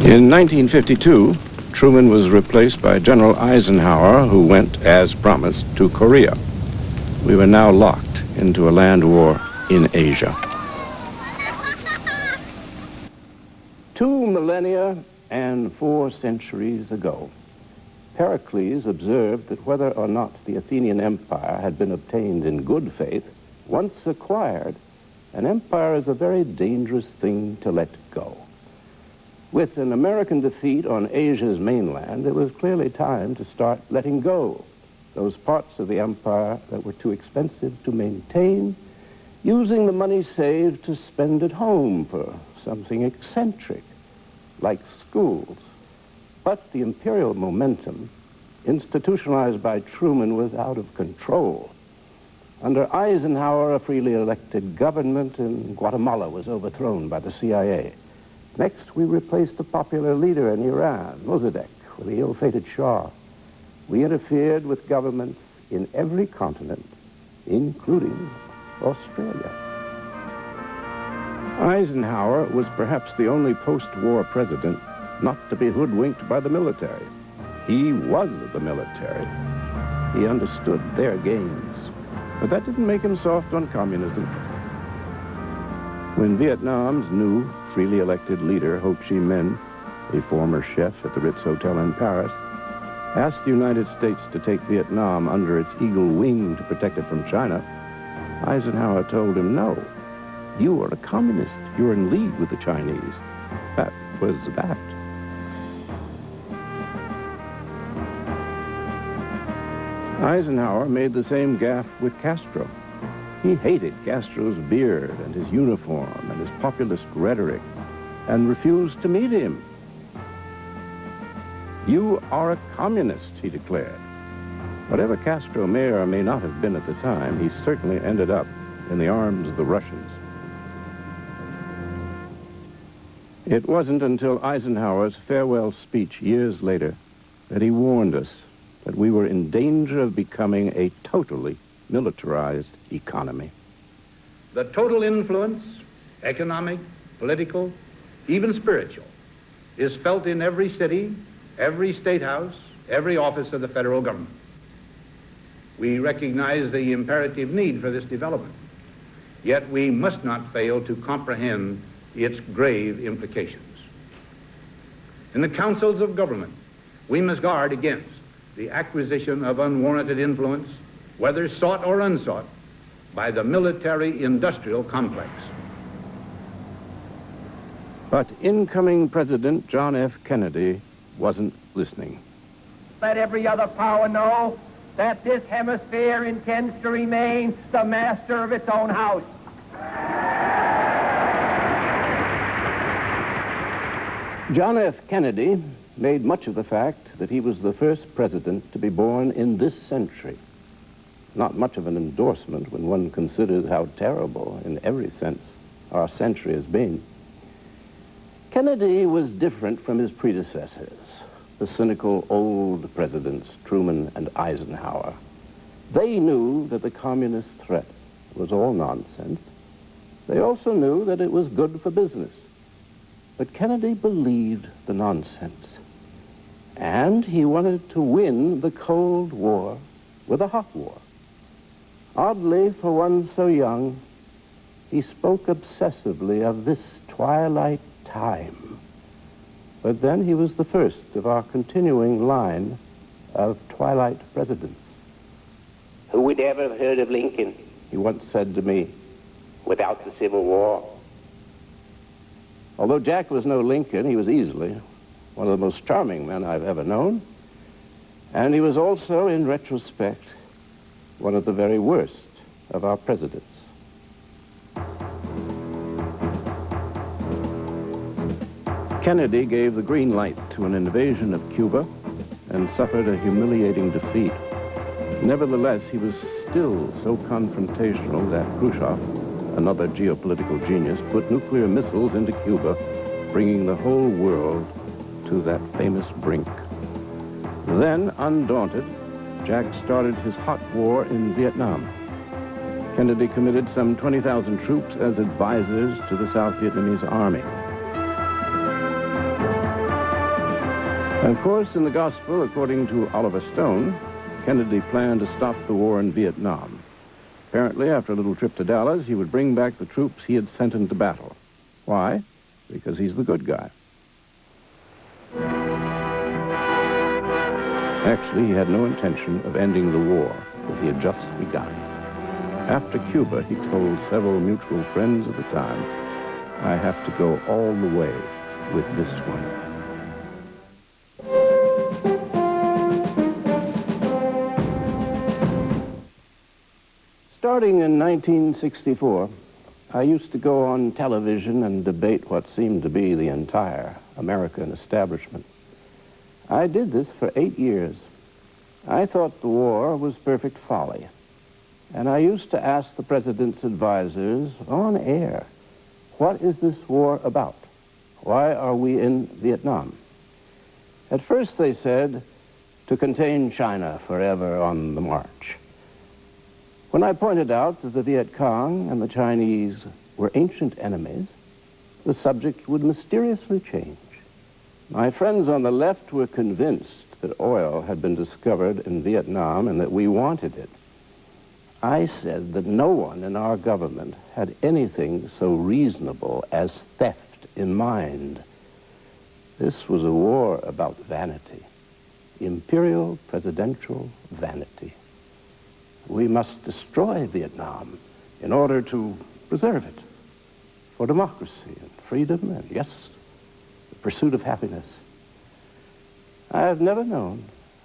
In 1952, Truman was replaced by General Eisenhower, who went, as promised, to Korea. We were now locked into a land war in Asia. 2 millennia and 4 centuries ago, Pericles observed that whether or not the Athenian Empire had been obtained in good faith, once acquired, an empire is a very dangerous thing to let go. With an American defeat on Asia's mainland, it was clearly time to start letting go those parts of the empire that were too expensive to maintain, using the money saved to spend at home for something eccentric, like schools. But the imperial momentum, institutionalized by Truman, was out of control. Under Eisenhower, a freely elected government in Guatemala was overthrown by the CIA. Next, we replaced the popular leader in Iran, Mossadegh, with the ill-fated Shah. We interfered with governments in every continent, including Australia. Eisenhower was perhaps the only post-war president not to be hoodwinked by the military. He was the military. He understood their games. But that didn't make him soft on communism. When Vietnam's new, freely elected leader, Ho Chi Minh, a former chef at the Ritz Hotel in Paris, asked the United States to take Vietnam under its eagle wing to protect it from China, Eisenhower told him, no, you are a communist. You're in league with the Chinese. That was that. Eisenhower made the same gaffe with Castro. He hated Castro's beard and his uniform and his populist rhetoric and refused to meet him. "You are a communist," he declared. Whatever Castro may or may not have been at the time, he certainly ended up in the arms of the Russians. It wasn't until Eisenhower's farewell speech years later that he warned us that we were in danger of becoming a totally militarized economy. The total influence, economic, political, even spiritual, is felt in every city, every state house, every office of the federal government. We recognize the imperative need for this development, yet we must not fail to comprehend its grave implications. In the councils of government, we must guard against the acquisition of unwarranted influence, whether sought or unsought, by the military-industrial complex. But incoming President John F. Kennedy wasn't listening. Let every other power know that this hemisphere intends to remain the master of its own house. John F. Kennedy made much of the fact that he was the first president to be born in this century. Not much of an endorsement when one considers how terrible, in every sense, our century has been. Kennedy was different from his predecessors, the cynical old presidents, Truman and Eisenhower. They knew that the communist threat was all nonsense. They also knew that it was good for business. But Kennedy believed the nonsense. And he wanted to win the Cold War with a hot war. Oddly, for one so young, he spoke obsessively of this twilight time. But then he was the first of our continuing line of twilight presidents. Who would ever have heard of Lincoln? He once said to me, without the Civil War. Although Jack was no Lincoln, he was easily one of the most charming men I've ever known. And he was also, in retrospect, one of the very worst of our presidents. Kennedy gave the green light to an invasion of Cuba and suffered a humiliating defeat. Nevertheless, he was still so confrontational that Khrushchev, another geopolitical genius, put nuclear missiles into Cuba, bringing the whole world to that famous brink. Then, undaunted, Jack started his hot war in Vietnam. Kennedy committed some 20,000 troops as advisors to the South Vietnamese army. Of course, in the gospel, according to Oliver Stone, Kennedy planned to stop the war in Vietnam. Apparently, after a little trip to Dallas, he would bring back the troops he had sent into battle. Why? Because he's the good guy. Actually, he had no intention of ending the war that he had just begun. After Cuba, he told several mutual friends at the time, "I have to go all the way with this one." Starting in 1964, I used to go on television and debate what seemed to be the entire American establishment. I did this for 8 years. I thought the war was perfect folly. And I used to ask the president's advisors on air, what is this war about? Why are we in Vietnam? At first they said, to contain China forever on the march. When I pointed out that the Viet Cong and the Chinese were ancient enemies, the subject would mysteriously change. My friends on the left were convinced that oil had been discovered in Vietnam and that we wanted it. I said that no one in our government had anything so reasonable as theft in mind. This was a war about vanity, imperial presidential vanity. We must destroy Vietnam in order to preserve it for democracy and freedom and, yes, the pursuit of happiness. I have never known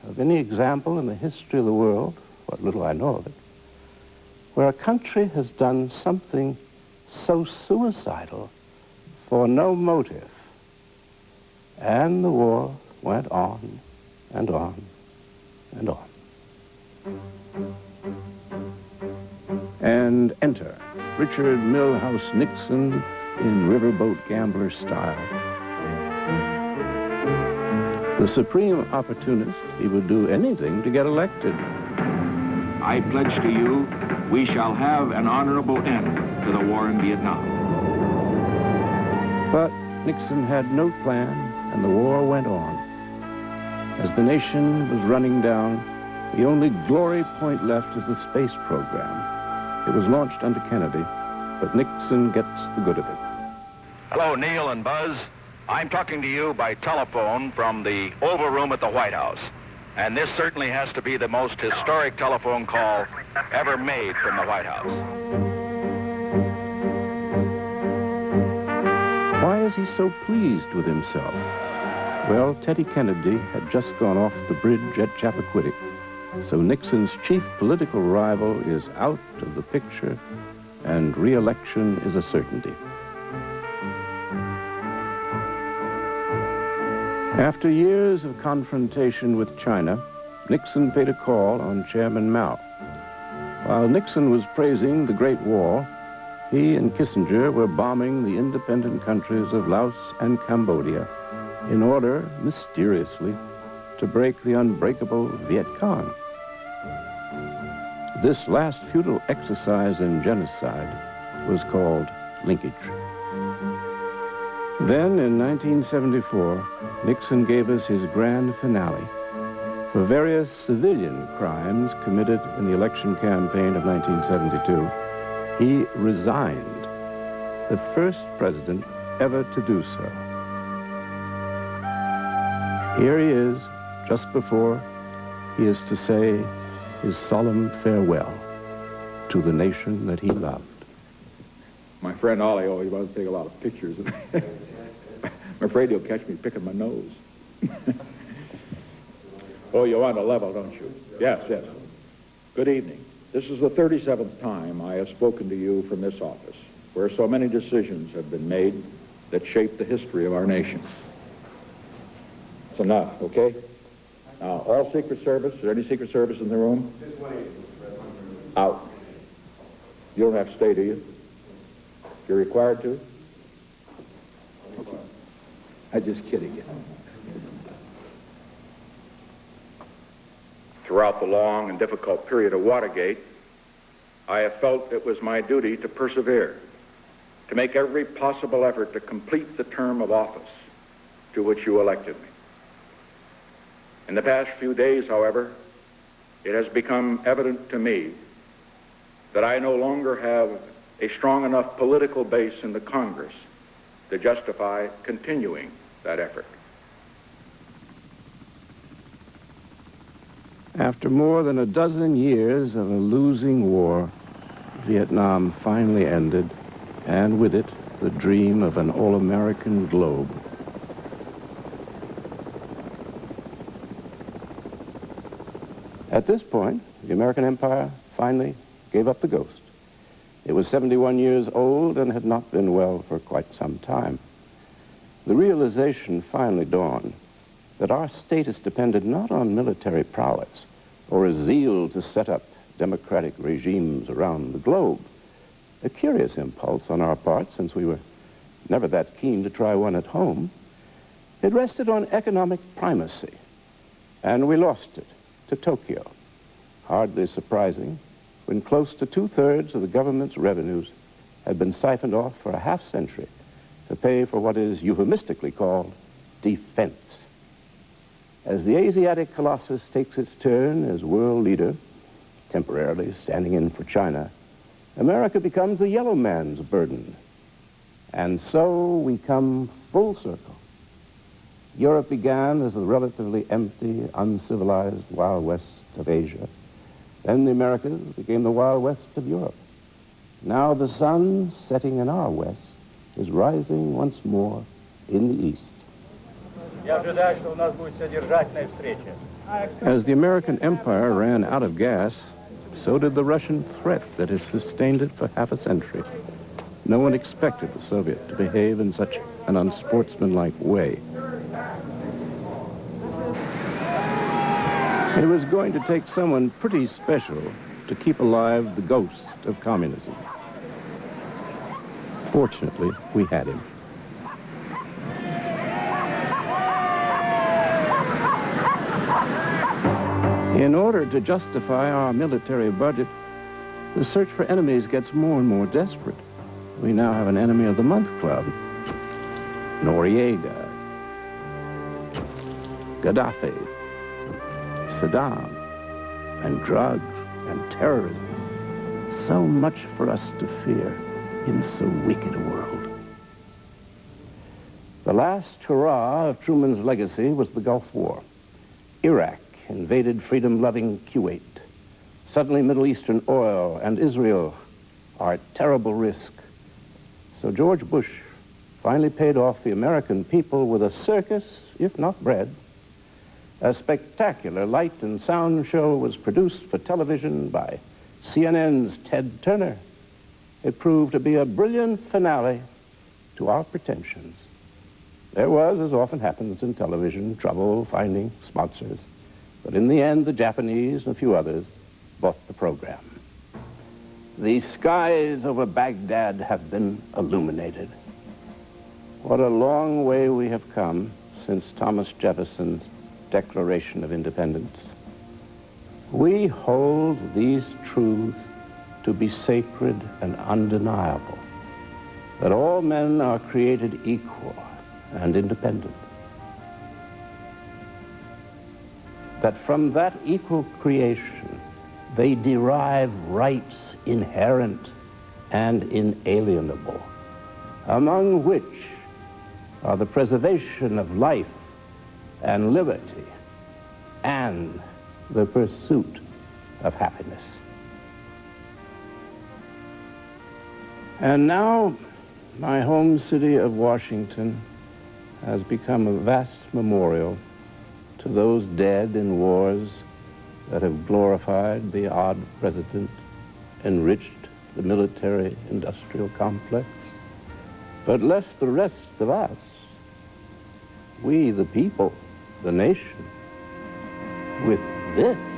of any example in the history of the world, what little I know of it, where a country has done something so suicidal for no motive. And the war went on and on and on. And enter Richard Milhous Nixon in riverboat gambler style. The supreme opportunist, he would do anything to get elected. I pledge to you, we shall have an honorable end to the war in Vietnam. But Nixon had no plan, and the war went on. As the nation was running down, the only glory point left is the space program. It was launched under Kennedy, but Nixon gets the good of it. Hello, Neil and Buzz. I'm talking to you by telephone from the Oval Room at the White House. And this certainly has to be the most historic telephone call ever made from the White House. Why is he so pleased with himself? Well, Teddy Kennedy had just gone off the bridge at Chappaquiddick, so Nixon's chief political rival is out of the picture, and re-election is a certainty. After years of confrontation with China, Nixon paid a call on Chairman Mao. While Nixon was praising the Great War, he and Kissinger were bombing the independent countries of Laos and Cambodia in order, mysteriously, to break the unbreakable Viet Cong. This last futile exercise in genocide was called linkage. Then, in 1974, Nixon gave us his grand finale. For various civilian crimes committed in the election campaign of 1972, he resigned, the first president ever to do so. Here he is, just before he is to say his solemn farewell to the nation that he loved. My friend Ollie always wanted to take a lot of pictures. I'm afraid he'll catch me picking my nose. Oh, you want a level, don't you? Yes, yes. Good evening. This is the 37th time I have spoken to you from this office, where so many decisions have been made that shape the history of our nation. It's enough, okay? Now, all Secret Service, is there any Secret Service in the room? Out. You don't have to stay, do you? You're required to? Okay. I'm just kidding you. Throughout the long and difficult period of Watergate, I have felt it was my duty to persevere, to make every possible effort to complete the term of office to which you elected me. In the past few days, however, it has become evident to me that I no longer have a strong enough political base in the Congress to justify continuing that effort. After more than a dozen years of a losing war, Vietnam finally ended, and with it, the dream of an all-American globe. At this point, the American empire finally gave up the ghost. It was 71 years old and had not been well for quite some time. The realization finally dawned that our status depended not on military prowess or a zeal to set up democratic regimes around the globe. A curious impulse on our part, since we were never that keen to try one at home. It rested on economic primacy, and we lost it to Tokyo. Hardly surprising, when close to 2/3 of the government's revenues had been siphoned off for a half-century to pay for what is euphemistically called defense. As the Asiatic colossus takes its turn as world leader, temporarily standing in for China, America becomes the yellow man's burden. And so we come full circle. Europe began as a relatively empty, uncivilized Wild West of Asia. Then the Americas became the Wild West of Europe. Now the sun, setting in our west, is rising once more in the east. As the American empire ran out of gas, So did the Russian threat that has sustained it for half a century. No one expected the Soviet to behave in such an unsportsmanlike way. It was going to take someone pretty special to keep alive the ghost of communism. Fortunately, we had him. In order to justify our military budget, the search for enemies gets more and more desperate. We now have an Enemy of the Month club. Noriega, Gaddafi, Saddam, and drugs and terrorism. So much for us to fear in so wicked a world. The last hurrah of Truman's legacy was the Gulf War. Iraq invaded freedom-loving Kuwait. Suddenly, Middle Eastern oil and Israel are at terrible risk. So George Bush finally paid off the American people with a circus, if not bread. A spectacular light and sound show was produced for television by CNN's Ted Turner. It proved to be a brilliant finale to our pretensions. There was, as often happens in television, trouble finding sponsors. But in the end, the Japanese and a few others bought the program. The skies over Baghdad have been illuminated. What a long way we have come since Thomas Jefferson's Declaration of Independence. We hold these truths to be sacred and undeniable, that all men are created equal and independent, that from that equal creation they derive rights inherent and inalienable, among which are the preservation of life and liberty and the pursuit of happiness. And now, my home city of Washington has become a vast memorial to those dead in wars that have glorified the odd president, enriched the military-industrial complex, but left the rest of us, we the people, the nation, with this.